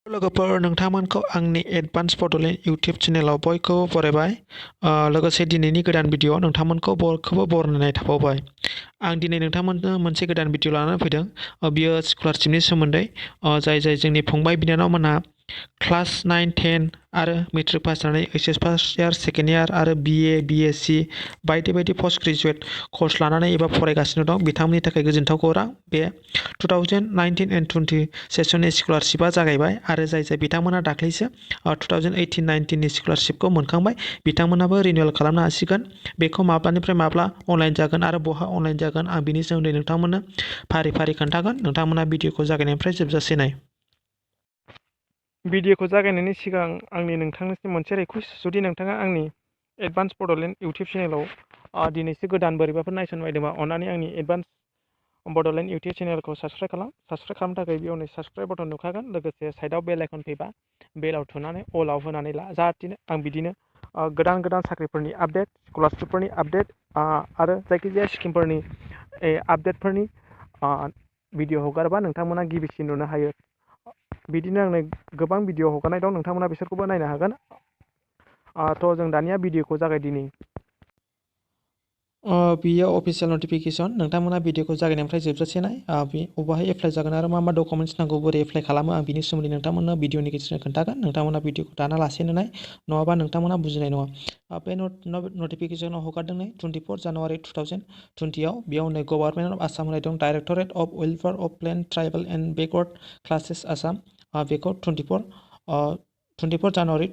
लोगोफोर नोंथांमोनखौ आंनि advance Bodoland YouTube चेनेलाव बयखौबो बरायबाय। लोगोसे दिनैनि गोदान भिडिअ नोंथांमोनखौ बयखौबो बरायनाय थाबावबाय। आं दिनै नोंथांमोननो मोनसे गोदान भिडिअ लानानै फैदों। बियो स्कलारशिपनि सोमोन्दै जाय जोंनि फंबाय बिनानावमोनहा क्लास 9, 10 आरो मेट्रिक पास जानानै HS first year, second year आरो BA, BSc बायदि बायदि पस्ट ग्रेजुवेट कर्स लानानै एबा फरायगासिनो दं। बिथांमोननि थाखाय गोजोनथाव खौरां। बे 2019 and 20 सेसननि स्कलारशिपआ जागायबाय आरो जाय बिथांमोना दाख्लैसो 2018-19 नि स्कलारशिपखौ मोनखांबाय बिथांमोनाबो रिनिउवेल खालामनो हासिगोन। बेखौ माब्लानिफ्राय माब्ला अनलाइन जागोन आरो बहा अनलाइन जागोन आं बिनि सोमोन्दै नोंथांमोननो फारि फारि खोन्थागोन। नोंथांमोना भिडिअखौ जागायनायनिफ्राय जोबजासे नाय। भिडिअखौ जागायनायनि सिगां आंनि नोंथांनिसिम मोनसे रिकुवेस्ट, जुदि नोंथाङा आंनि एडभान्स बड'लेण्ड इउटिउब चेनेलाव दिनैसो गोदान बोरैबाफोर नायसनबायदोंबा अन्नानै आंनि एडभान्स बड'लेण्ड इउटिउब चेनेलखौ साबस्क्राइब खालाम। साबस्क्राइब खालामनो थाखाय बेयावनो साबस्क्राइब बटन नुखागोन। लोगोसे साइडआव बेल आइकन फैबा बेलाव थुनानै अलाव होनानै ला, जाहाथे आं बिदिनो गोदान गोदान साख्रिफोरनि आपडेट, स्कलारशिपफोरनि आपडेट आरो जायखिजाया स्किमफोरनि आपडेटफोरनि भिडिअ हगारोबा नोंथांमोना गिबिसिन नुनो हायो। बिदिनो आंनो गोबां भिडिअ हगारनाय दं, नोंथांमोना बिसोरखौबो नायनो हागोन। थ' जों दानिया भिडिअखौ जागायदिनि। बियो अफिसियेल नटिफिकेसन। नोंथांमोना भिडिअखौ जागायनायनिफ्राय जोबजासे नाय। बबेहाय एप्लाइ जागोन आरो मा डकुमेन्ट्स नांगौ, बोरै एप्लाइ खालामो आं बिनि सोमोन्दै नोंथांमोननो भिडिअनि गेजेरजों खोन्थागोन। नोंथांमोना भिडिअखौ दाना लासेनो नाय, नङाबा नोंथांमोना बुजिनाय नङा। बे नटिफिकेसनाव हगारदों नै 24 जानुवारि 2020 आव। बेयाव नै गभर्नमेन्ट अफ आसाम होनाय दं, directorate of welfare of plain tribal and backward classes Assam. बेखौ 24 जानुवारि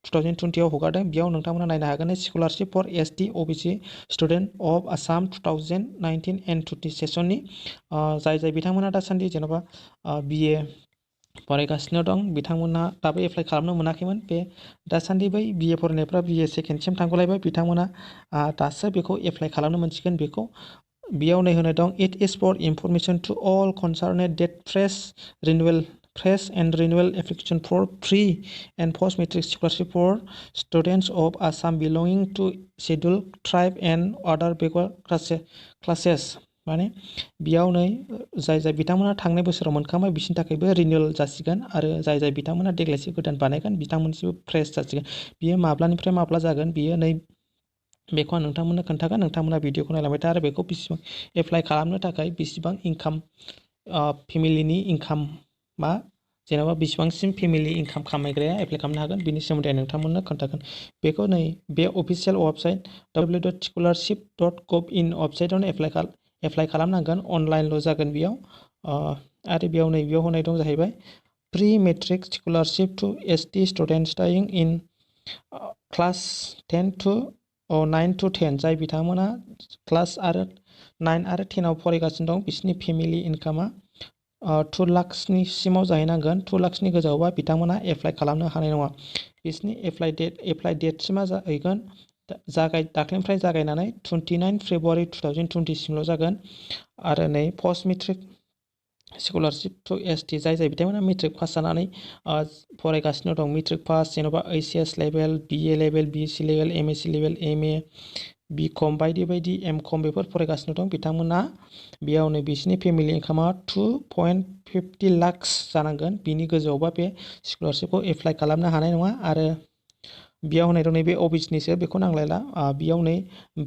2020 आव हगारदों। बेयाव नोंथांमोना नायनो हागोन scholarship for ST OBC student of Assam 2019 and 20 सेसननि जाय बिथांमोना दासान्दि जेन'बा BA फरायगासिनो दं बिथांमोना दाबो एप्लाइ खालामनो मोनाखैमोन। बे दासान्दि बै BA फरायनायफ्रा BA सेकेन्डसिम थांगलायबाय, बिथांमोना दासो बेखौ एप्लाइ खालामनो मोनसिगोन। बेखौ बेयाव नै होनाय दं, it is for information to all concerned date fresh and renewal application for pre and post matric scholarship for students of Assam belonging to scheduled tribe and other backward classes। माने बेयाव नै जाय बिथांमोना थांनाय बोसोराव मोनखांबाय बिसोरनि थाखायबो रिनिउवेल जासिगोन आरो जाय बिथांमोना देग्लायसो गोदान बानायगोन बिथांमोननिसिबो फ्रेश जासिगोन। बियो माब्लानिफ्राय माब्ला जागोन बियो नै बेखौ आं नोंथांमोननो खोन्थागोन। नोंथांमोना भिडिअखौ नायलांबाय था आरो बेखौ बेसेबां एप्लाइ खालामनो थाखाय बेसेबां इनकाम, फेमिलिनि इनकाम मा जेनेबा बेसेबांसिम फेमिलि इनकाम खामायग्राया एप्लाइ खालामनो हागोन बिनि सोमोन्दै आं नोंथांमोननो खोन्थागोन। बेखौ नै बे अफिसियेल वेबसाइट www.scholarship.gov.in वेबसाइटआवनो एप्लाइ खालामनांगोन। अनलाइनल' जागोन बेयाव। आरो बेयाव नै बेयाव होनाय दं जाहैबाय pre matric scholarship to ST student studying in class 9 to 10। जाय बिथांमोना क्लास 9 आरो 10 आव फरायगासिनो दं बिसोरनि फेमिलि इनकामा 2 लाखसनि सिमाव जाहैनांगोन। 2 लाखसनि गोजौआवबा बिथांमोना एप्लाइ खालामनो हानाय नङा। बिसोरनि एप्लाइ डेटसिमा जाहैगोन दाख्लैनिफ्राय जागायनानै 29 फेब्रुवारि 2020 सिमल' जागोन। आरो नै post matric scholarship to ST जाय बिथांमोना मेट्रिक पास जानानै फरायगासिनो दं, मेट्रिक पास जेन'बा HS level, BA level, BSc level, MSc level, MA, BCom बायदि बायदि MCom बेफोर फरायगासिनो दं बिथांमोना बेयावनो बिसोरनि फेमिलि इनकामा 2.50 लाखस जानांगोन। बिनि गोजौआवबा बे स्कलारशिपखौ एप्लाइ खालामनो हानाय नङा। आरो बेयाव होनाय दं नैबे OBCनिसो, बेखौ नांलायला। बेयाव नै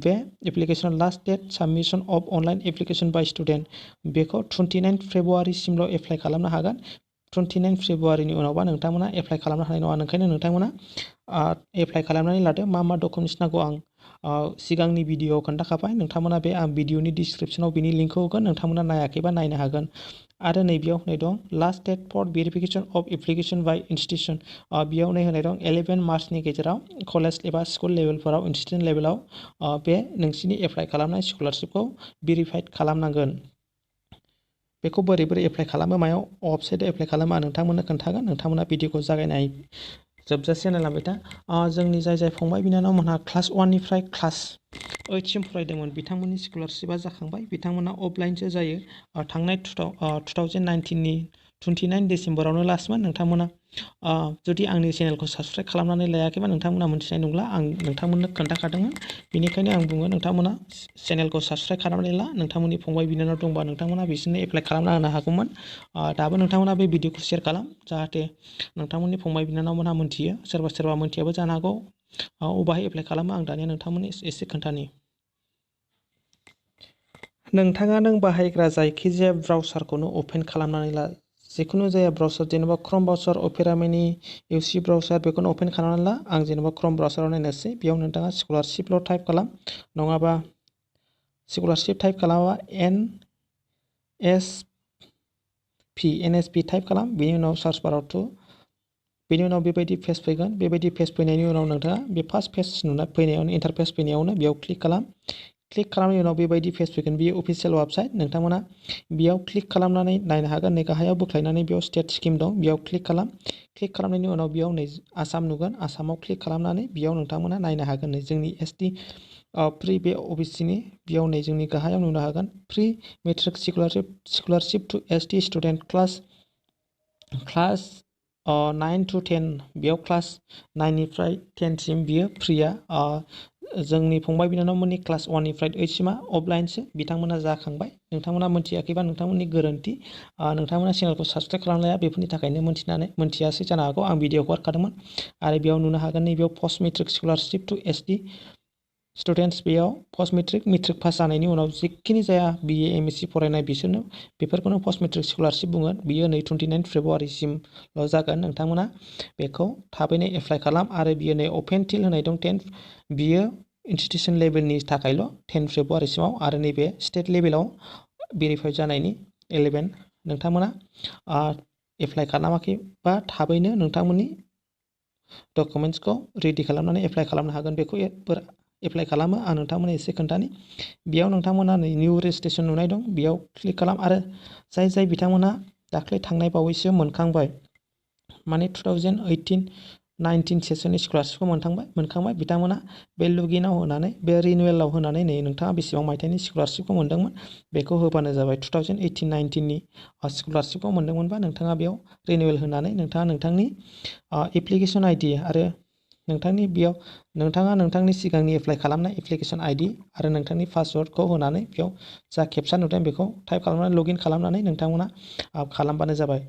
बे application last date submission of online application by student बेखौ 29 फेब्रुवारिसिमल' एप्लाइ खालामनो हागोन। 29 फेब्रुवारिनि उनावबा नोंथांमोना एप्लाइ खालामनो हानाय नङा। ओंखायनो नोंथांमोना एप्लाइ खालामनानै लादो। मा डकुमेन्ट्स नांगौ आं सिगांनि भिडिअआव खोन्थाखाबाय। नोंथांमोना बे आं भिडिअनि डिसक्रिपसनाव बिनि लिंकखौ होगोन, नोंथांमोना नायाखैबा नायनो हागोन। आरो नैबेयाव होनाय दं last date for verification of application by institution. बेयाव नै होनाय दं 11 मार्चनि गेजेराव कलेज एबा स्कुल लेभेलफोराव, इनस्टिटिउसन लेभेलाव बे नोंसिनि एप्लाइ खालामनाय स्कलारशिपखौ भेरिफाइड खालामनांगोन। बेखौ बोरै एप्लाइ खालामो, मायाव वेबसाइटआव एप्लाइ खालामो आं नोंथांमोननो खोन्थागोन। नोंथांमोना भिडिअखौ जागायनाय जोबजासे नायलांबाय था। जोंनि जाय फंबाय बिनानावमोनहा क्लास 1 निफ्राय क्लास 8 सिम फरायदोंमोन बिथांमोननि स्कलारशिपआ जाखांबाय। बिथांमोना अफलाइनसो जायो। थांनाय 2019 नि 29 डिसेम्बरावनो लास्टमोन। नोंथांमोना जुदि आंनि चेनेलखौ साबस्क्राइब खालामनानै लायाखैबा नोंथांमोना मोनथिनाय नंला। आं नोंथांमोननो खोन्थाखादोंमोन, बेनिखायनो आं बुङो नोंथांमोना चेनेलखौ साबस्क्राइब खालामनानै ला। नोंथांमोननि फंबाय बिनानाव दंबा नोंथांमोना बिसोरनो एप्लाइ खालामना होनो हागौमोन। दाबो नोंथांमोना बे भिडिअखौ शेयार खालाम, जाहाथे नोंथांमोननि फंबाय बिनानावमोनहा मोनथियो। सोरबा मोनथियाबो जानो हागौ। अबाहाय एप्लाइ खालामो आं दानिया नोंथांमोननि एसे खोन्थानि। नोंथाङा नों बाहायग्रा जायखिजाया ब्राउसारखौनो अपेन खालामनानै ला। जिखुनु जाया ब्राउसार, जेनेबा क्रम ब्राउसार, अपेरा मिनि, इउसि ब्राउसार, बेखौनो अपेन खालामनानै ला। आं जेनेबा क्रम ब्राउसाराव नायनोसै। बेयाव नोंथाङा स्कलारशिपल' टाइप खालाम, नङाबा स्कलारशिप टाइप खालामाबा एनएसपि टाइप खालाम। बेनि उनाव सार्च बाराव बेनि उनाव बेबायदि पेज फैगोन। बेबायदि पेज फैनायनि उनाव नोंथाङा बे फार्स्ट पेज नुना फैनायावनो, इन्टारपेज फैनायावनो बेयाव क्लिक खालाम। क्लिक खालामनायनि उनाव बेबायदि पेज फैगोन। बेयो अफिसियेल वेबसाइट। नोंथांमोना बेयाव क्लिक खालामनानै नायनो हागोन। नै गाहायाव बोख्लायनानै बेयाव स्टेट स्किम दं, बेयाव क्लिक खालाम। क्लिक खालामनायनि उनाव बेयाव नै आसाम नुगोन। आसामाव क्लिक खालामनानै बेयाव नोंथांमोना नायनो हागोन। नै जोंनि एसटि प्रि बे ओबिसिनि बेयाव नै जोंनि गाहायाव नुनो हागोन। Pre matric scholarship to ST student class 9 to 10, बेयाव क्लास 9 निफ्राय 10 सिम बियो फ्रिया। जोंनि फंबाय बिनानावमोननि क्लास 1 निफ्राय 8 सिमा अफलाइनसो, बिथांमोना जाखांबाय। नोंथांमोना मोनथियाखैबा नोंथांमोननि गोरोन्थि। नोंथांमोना चेनेलखौ साबस्क्राइब खालामलाया, बेफोरनि थाखायनो मोनथियासै जानो हागौ। आं भिडिअखौ हरखादोंमोन। आरो बेयाव नुनो हागोन नैबेयाव post matric scholarship to ST students, बेयाव पस्ट मेट्रिक पास जानायनि उनाव जिखिनि जाया BA MSc फरायनाय बिसोरनो बेफोरखौनो पस्ट मेट्रिक स्कलारशिप बुङो। बियो नै 29 फेब्रुवारिसिमल' जागोन। नोंथांमोना बेखौ थाबैनो एप्लाइ खालाम। आरो बियो नै अपेन टिल होनाय दं 10, बियो इनस्टिटिउसन लेभेलनि थाखायल' 10 फेब्रुवारिसिमाव। आरो नैबे स्टेट लेभेलाव भेरिफाइ जानायनि 11। नोंथांमोना एप्लाइ खालामाखैबा थाबैनो नोंथांमोननि डकुमेन्ट्सखौ रेडि खालामनानै एप्लाइ खालामनो हागोन। बेखौ एप्लाइ खालामो आं नोंथांमोननो एसे खोन्थानि। बेयाव नोंथांमोना नै निउ रेजिस्ट्रेसन नुनाय दं, बेयाव क्लिक खालाम। आरो जाय बिथांमोनहा दाख्लै थांनाय बावैसो मोनखांबाय, माने 2018-19 सेसननि स्कलारशिपखौ मोनखांबाय बिथांमोना बे लगिनाव होनानै, बे रिनिउवेलाव होनानै नै नोंथाङा बेसेबां मायथाइनि स्कलारशिपखौ मोन्दोंमोन बेखौ होबानो जाबाय। 2018-19नि स्कलारशिपखौ मोन्दोंमोनबा नोंथाङा बेयाव रिनिउवेल होनानै नोंथाङा नोंथांनि एप्लिकेसन आइडि आरो नोंथाङा नोंथांनि सिगांनि एप्लाइ खालामनाय एप्लिकेसन आइडि आरो नोंथांनि पासवर्डखौ होनानै बेयाव जा केपचा नुदों बेखौ टाइप खालामनानै लगइन खालामनानै नोंथांमोना खालामबानो जाबाय।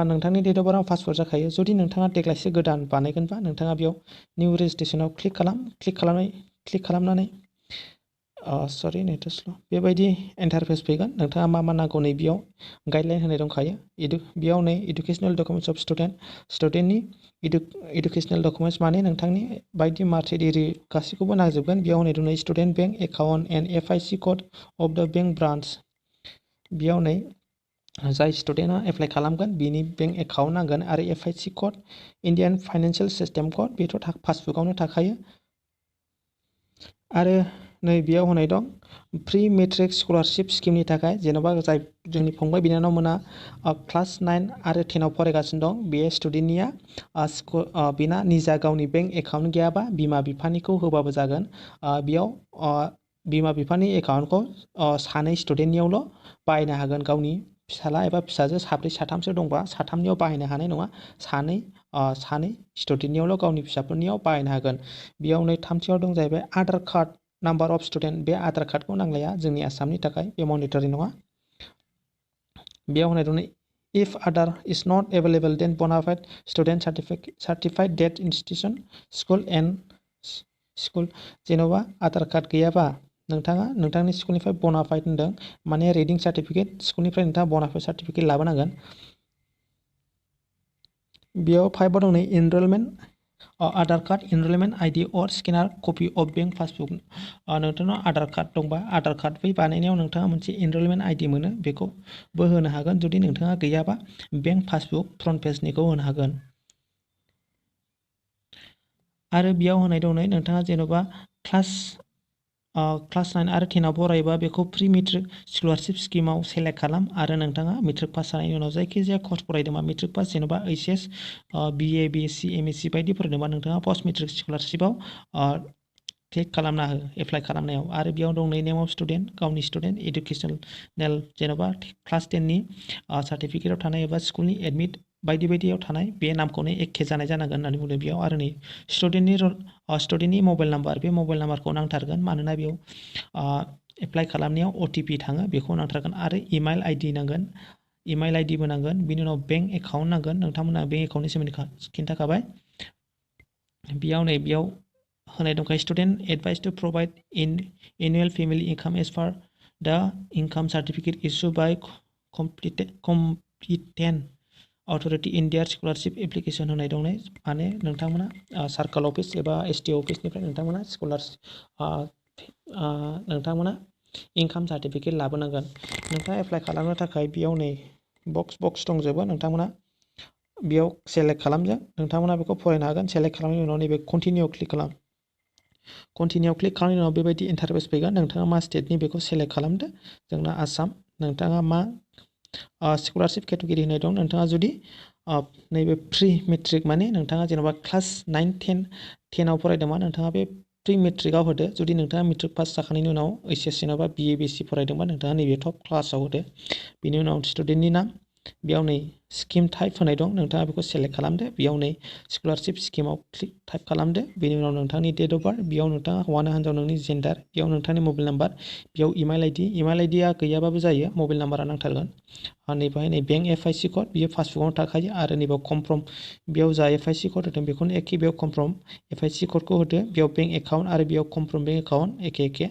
नोंथांनि डेट अफ बार्थ पासवर्ड जाखायो। जुदि नोंथाङा देग्लायसो गोदान बानायगोनबा नोंथाङा बेयाव निउ रेजिस्ट्रेसनाव क्लिक खालामनानै बेबायदि इन्टारफेस फैगोन। नोंथाङा मा नांगौ नै बेयाव गाइडलाइन होनाय दंखायो। बेयाव नै इडुकेसनेल डकुमेन्टस अफ स्टुडेन्टनि इडुकेसनेल डकुमेन्टस माने नोंथांनि बायदि मार्कशीट एरि गासैखौबो नांजोबगोन। बेयाव नै दं student bank account and FIC code of the bank branch. बेयाव नै जाय स्टुडेन्टआ एप्लाइ खालामगोन बिनि बेंक एकाउन्ट नांगोन आरो FIC code, Indian financial system code, बेथ' पासबुकआवनो थाखायो। आरो नै बेयाव होनाय दं प्रि मेट्रिक स्कलारशिप स्किमनि थाखाय, जेन'बा जाय जोंनि फंबाय बिनानावमोना क्लास 9 आरो 10 आव फरायगासिनो दं, बे स्टुडेन्टनिया बिना निजा गावनि बेंक एकाउन्ट गैयाबा बिमा बिफानिखौ होबाबो जागोन। बेयाव बिमा बिफानि एकाउन्टखौ सानै स्टुडेन्टनियावल' बाहायनो हागोन। गावनि फिसाला एबा फिसाजो साथामसो दंबा साथामनियाव बाहायनो हानाय नङा। सानै स्टुडेन्टनियावल' गावनि फिसाफोरनियाव बाहायनो हागोन। बेयाव नै थामथियाव दं जाहैबाय Aadhaar card number of student. बे आधार कार्डखौ नांलाया जोंनि आसामनि थाखाय, बे मनिटरि नङा। बेयाव होनाय दं if Aadhaar is not available then bonafide student certified that institution school. जेन'बा आधार कार्ड गैयाबा नोंथाङा नोंथांनि स्कुलनिफ्राय बनाफाइड होनदों, माने रिडिं सार्टिफिकेट, स्कुलनिफ्राय नोंथाङा बनाफाइड सार्टिफिकेट लाबोनांगोन। बेयाव 5 दं नै enrolment Aadhaar card, enrolment ID or scanner copy of bank passbook. नोंथांनाव आधार कार्ड दंबा आधार कार्ड बै बानायनायाव नोंथाङा मोनसे इनरलमेन्ट आइडि मोनो, बेखौबो होनो हागोन। जुदि नोंथाङा गैयाबा बेंक पासबुक फ्रन्ट पेजनिखौ होनो हागोन। आरो बेयाव होनाय दं नै नोंथाङा जेन'बा क्लास 9 आरो 10 आव फरायोबा बेखौ प्रि मेट्रिक स्कलारशिप स्किमाव सेलेक्ट खालाम। आरो नोंथाङा मेट्रिक पास जानायनि उनाव जायखिजाया कर्स फरायदोंबा मेट्रिक पास, जेन'बा HS BA BSc MSc बायदि फरायदोंबा नोंथाङा पस्ट मेट्रिक स्कलारशिपआव क्लिक खालामना हो एप्लाइ खालामनायाव आरो बेयाव दं नेम अफ स्टुडेन्ट गावनि स्टुडेन्ट एडुकेसनेल जेन'बा क्लास 10 नि सार्टिफिकेटआव थानाय एबा स्कुलनि एडमिट बायदि बायदियाव थानाय बे नामखौनो एखे जानाय जानांगोन होननानै बुंदों बेयाव आरो नै स्टुडेन्टनि मबाइल नाम्बार बे मबाइल नाम्बारखौ नांथारगोन मानोना बेयाव एप्लाइ खालामनायाव OTP थाङो बेखौ नांथारगोन आरो इमेल ID नांगोन इमेल आइडिबो नांगोन बिनि उनाव बेंक एकाउन्ट नांगोन नोंथांमोना बेंक एकाउन्टनि सोमोन्दै खिन्थाखाबाय बेयाव होनाय दंखायो student advise to provide annual family income as per the income certificate issue by competent authority in their scholarship application होनाय दं माने नोंथांमोना सार्कल अफिस एबा STO अफिसनिफ्राय नोंथांमोना नोंथांमोना इनकाम सार्टिफिकेट लाबोनांगोन नोंथाङा एप्लाइ खालामनो थाखाय बेयाव नै बक्स दंजोबो नोंथांमोना बेयाव सेलेक्ट खालामजों नोंथांमोना बेखौ फरायनो हागोन सेलेक्ट खालामनायनि उनाव नैबे कन्टिनिउ क्लिक खालाम कन्टिनिउ क्लिक खालामनायनि उनाव बेबायदि इन्टारफेस फैगोन नोंथाङा मा स्टेटनि बेखौ सेलेक्ट खालामदो जोंना आसाम नोंथाङा मा स्कलारशिप केटेगरि होनाय दं नोंथाङा जुदि नैबे प्रि मेट्रिक माने नोंथाङा जेनेबा क्लास 9 10 आव फरायदोंबा नोंथाङा बे प्रि मेट्रिकआव होदो जुदि नोंथाङा मेट्रिक पास जाखांनायनि उनाव HS जेन'बा BA BC फरायदोंबा नोंथाङा नैबे टप क्लासाव होदो बिनि उनाव स्टुडेन्टनि नाम बेयाव नै स्किम टाइप होनाय दं नोंथाङा बेखौ सेलेक्ट खालामदो बेयाव नै स्कलारशिप स्किमाव क्लिक टाइप खालामदो बेनि उनाव नोंथांनि डेट अफ बार्थ बेयाव नोंथाङा हौवा ना हिन्जाव नोंनि जेन्डार बेयाव नोंथांनि मबाइल नाम्बार बेयाव इमेल आइडिया गैयाबाबो जायो मबाइल नाम्बारा नांथारगोन नैबेहाय नै बेंक FIC कड बियो पासबुकआव थाखायो आरो नैबेयाव कनफार्म बेयाव जा FIC कड होदों बेखौनो एखे बेयाव कनफार्म FIC कडखौ होदो बेयाव बेंक एकाउन्ट आरो बेयाव कनफार्म बेंक एकाउन्ट एखे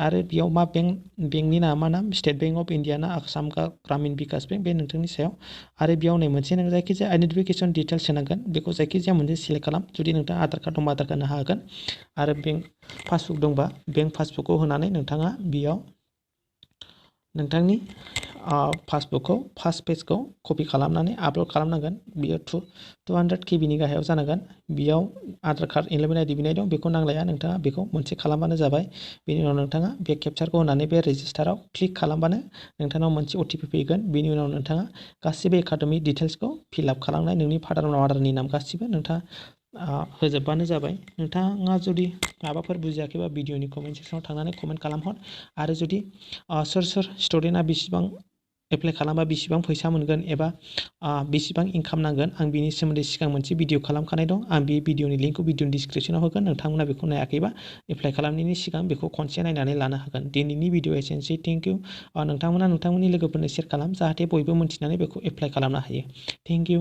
आरो बेयाव मा बेंकनि नामा नाम स्टेट बेंक अफ इन्डिया ना आसाम ग्रामिन बिकास बेंक बे नोंथांनि सायाव आरो बेयाव नै मोनसे नों जायखिजाया आइडेन्टिफिकेसन डिटेल्स होनांगोन बेखौ जायखिजाया मोनसे सिलेक्ट खालाम जुदि नोंथाङा आधार कार्ड दंबा आधार कार्ड होनो हागोन आरो बेंक पासबुक दंबा बेंक पासबुकखौ होनानै नोंथाङा बेयाव नोंथांनि पासबुकखौ फार्स्ट पेजखौ कपि खालामनानै आपल'ड खालामनांगोन बियो 200 KB नि गाहायाव जानांगोन बेयाव आधार कार्ड 11 ID बिनाय दं बेखौ नांलाया नोंथाङा बेखौ मोनसे खालामबानो जाबाय बेनि उनाव नोंथाङा बे केपचारखौ होनानै बे रेजिस्टाराव क्लिक खालामबानो नोंथांनाव मोनसे OTP फैगोन बेनि उनाव नोंथाङा गासिबो एकाडेमिक डिटेल्सखौ फिलआप खालामनाय नोंनि फादार मादारनि नाम गासिबो नोंथाङा होजोबबानो जाबाय नोंथाङा जुदि माबाफोर बुजियाखैबा भिडिअनि कमेन्ट सेक्सनाव थांनानै कमेन्ट खालामहर आरो जुदि सोर स्टुडेन्टआ बेसेबां एप्लाइ खालामबा बेसेबां फैसा मोनगोन एबा बेसेबां इनकाम नांगोन आं बिनि सोमोन्दै सिगां मोनसे भिडिअ खालामखानाय दं आं बे भिडिअनि लिंकखौ भिडिअनि डिसक्रिपसनाव होगोन नोंथांमोना बेखौ नायाखैबा एप्लाइ खालामनायनि सिगां बेखौ खनसे नायनानै लानो हागोन दिनैनि भिडिअ एसेनोसै थेंक इउ नोंथांमोना नोंथांमोननि लोगोफोरनो शेयार खालाम जाहाथे बयबो मोन्थिनानै बेखौ एप्लाइ खालामनो हायो थेंक इउ